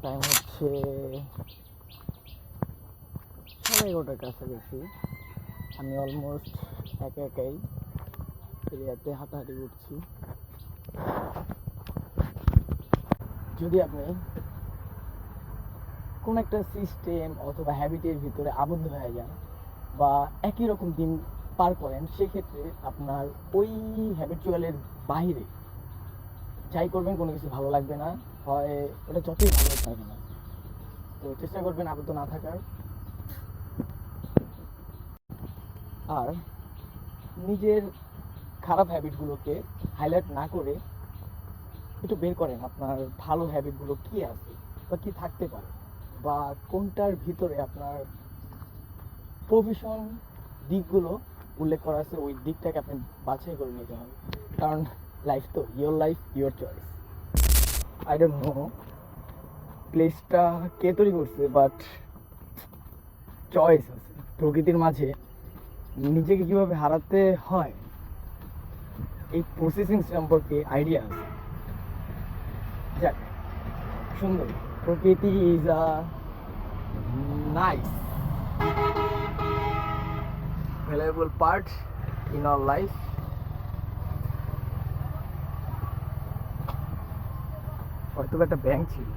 Time হচ্ছে 11:30 কাছাকাছি। আমি অলমোস্ট একাই এরিয়াতে হাঁটাহাঁটি করছি। যদি আপনি কোন একটা সিস্টেম অথবা হ্যাবিটের ভিতরে আবদ্ধ হয়ে যান বা একই রকম দিন পার করেন, সেক্ষেত্রে আপনার ওই হ্যাবিচুয়ালের বাইরে যাই করবেন কোনো কিছু ভালো লাগবে না, হয় ওটা যতই ভালো হোক না কেন। তো চেষ্টা করবেন আবদ্ধ না থাকার। আর নিজের খারাপ হ্যাবিটগুলোকে হাইলাইট না করে একটু বের করেন আপনার ভালো হ্যাবিটগুলো কী আছে বা কী থাকতে পারে, বা কোনটার ভিতরে আপনার প্রফেশন দিকগুলো উল্লেখ করা আছে, ওই দিকটাকে আপনি বাছাই করে নিতে হবে। কারণ লাইফ তো your life your choice. I don't know প্লেসটা কে তৈরি করছে, বাট চয়েস আছে। প্রকৃতির মাঝে নিজেকে কীভাবে হারাতে হয় এই প্রসেসিং সম্পর্কে আইডিয়া আছে। যাক, সুন্দর প্রকৃতি is a nice valuable part in our life. হয়তো একটা ব্যাংক ছিল।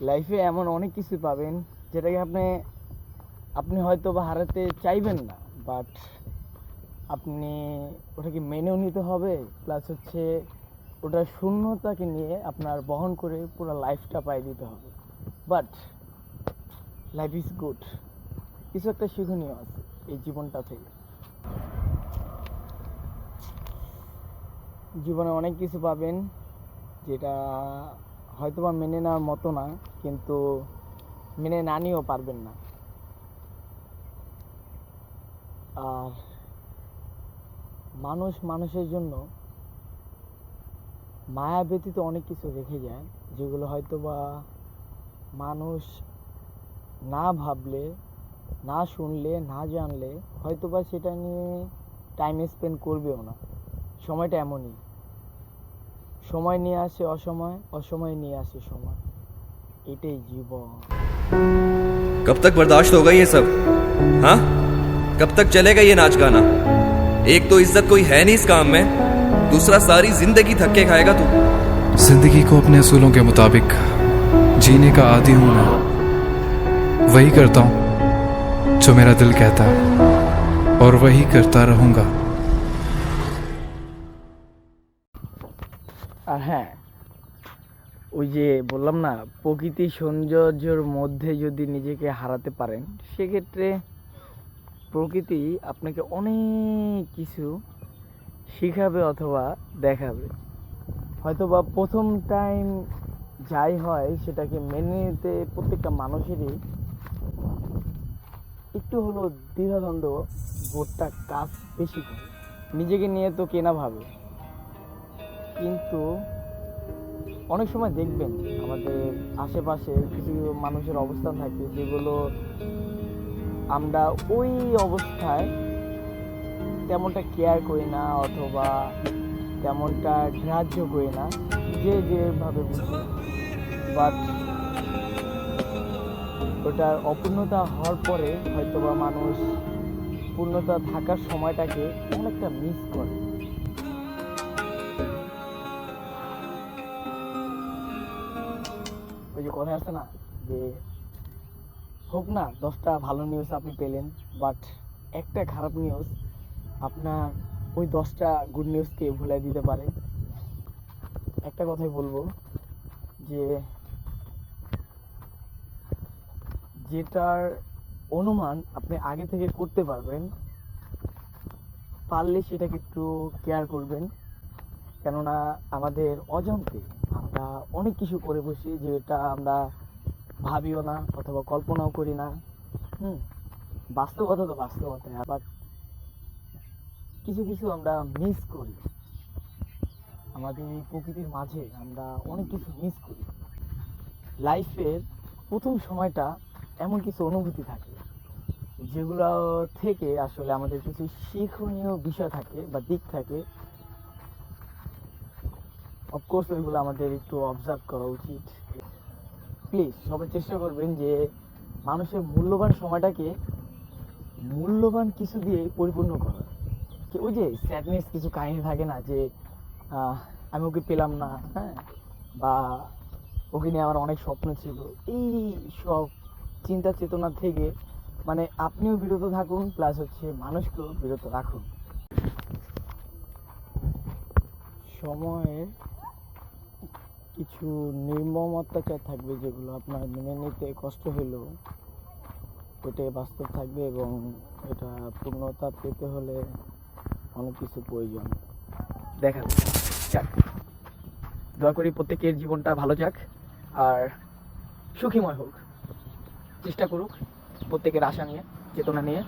লাইফে এমন অনেক কিছু পাবেন যেটাকে আপনি হয়তো বা হারাতে চাইবেন না, বাট আপনি ওটাকে মেনেও নিতে হবে, প্লাস হচ্ছে ওটার শূন্যতাকে নিয়ে আপনার বহন করে পুরো লাইফটা পাই দিতে হবে। বাট লাইফ ইজ গুড, কিছু একটা শিক্ষণীয় আছে এই জীবনটা থেকে। জীবনে অনেক কিছু পাবেন যেটা হয়তো বা মেনে নেওয়ার মতো না, কিন্তু মেনে না নিয়েও পারবেন না। আর মানুষ মানুষের জন্য মায়া ব্যতীত অনেক কিছু রেখে যায়, যেগুলো হয়তো বা মানুষ না ভাবলে, না শুনলে, না জানলে হয়তো বা সেটা নিয়ে টাইম স্পেন্ড করবেও না। সময়টা এমনই, সময় নিয়ে আসে অসময়, অসময় নিয়ে আসে সময়। এটাই জীবন। कब तक बर्दाश्त होगा ये सब? हाँ, कब तक चलेगा ये नाच गाना? एक तो इज्जत कोई है नहीं इस काम में, दूसरा सारी जिंदगी थक्के खाएगा तू। जिंदगी को अपने असूलों के मुताबिक जीने का आदी हूं मैं। वही करता हूं जो मेरा दिल कहता है और वही करता रहूंगा। আর হ্যাঁ, ওই যে বললাম না, প্রকৃতির সৌন্দর্যের মধ্যে যদি নিজেকে হারাতে পারেন, সেক্ষেত্রে প্রকৃতি আপনাকে অনেক কিছু শিখাবে অথবা দেখাবে। হয়তো বা প্রথম টাইম যাই হয় সেটাকে মেনে নিতে প্রত্যেকটা মানুষেরই একটু হলো দ্বিধাদ্বন্দ্ব বোধটা কাজ বেশি করে। নিজেকে নিয়ে তো কেনা ভাবে, কিন্তু অনেক সময় দেখবেন আমাদের আশেপাশে কিছু মানুষের অবস্থান থাকে যেগুলো আমরা ওই অবস্থায় তেমনটা কেয়ার করি না অথবা তেমনটা গ্রাহ্য করি না, যে যেভাবে বুঝি। বাট ওটার অপূর্ণতা হওয়ার পরে হয়তোবা মানুষ পূর্ণতা থাকার সময়টাকে অনেকটা মিস করে। ওই যে কথা আছে না, যে হোক না 10টা ভালো নিউজ আপনি পেলেন, বাট একটা খারাপ নিউজ আপনার ওই 10টা গুড নিউজকে ভুলাই দিতে পারে। একটা কথাই বলবো, যে যেটার অনুমান আপনি আগে থেকে করতে পারলে সেটাকে একটু কেয়ার করবেন। কেননা আমাদের অজান্তে আমরা অনেক কিছু করে বসি যেটা আমরা ভাবিও না অথবা কল্পনাও করি না। বাস্তবতা তো বাস্তবতা, আবার কিছু কিছু আমরা মিস করি। আমাদের এই প্রকৃতির মাঝে আমরা অনেক কিছু মিস করি। লাইফের প্রথম সময়টা এমন কিছু অনুভূতি থাকে যেগুলো থেকে আসলে আমাদের কিছু শিক্ষণীয় বিষয় থাকে বা দিক থাকে, অফকোর্স ওইগুলো আমাদের একটু অবজার্ভ করা উচিত। প্লিজ সবাই চেষ্টা করবেন যে মানুষের মূল্যবান সময়টাকে মূল্যবান কিছু দিয়ে পরিপূর্ণ করা। কি ওই যে স্যাডনেস কিছু কাহিনী থাকে না যে আমি ওকে পেলাম না, হ্যাঁ, বা ওকে নিয়ে আমার অনেক স্বপ্ন ছিল, এই সব চিন্তা চেতনা থেকে মানে আপনিও বিরত থাকুন, প্লাস হচ্ছে মানুষকেও বিরত রাখুন। সময়ের কিছু নির্মম অত্যাচার থাকবে যেগুলো আপনার মেনে নিতে কষ্ট হলেও ওটাই বাস্তব থাকবে, এবং এটা পূর্ণতা পেতে হলে অনেক কিছু প্রয়োজন। দেখা যাক, দোয়া করি প্রত্যেকের জীবনটা ভালো যাক আর সুখীময় হোক। চেষ্টা করুক প্রত্যেকের আশা নিয়ে, চেতনা নিয়ে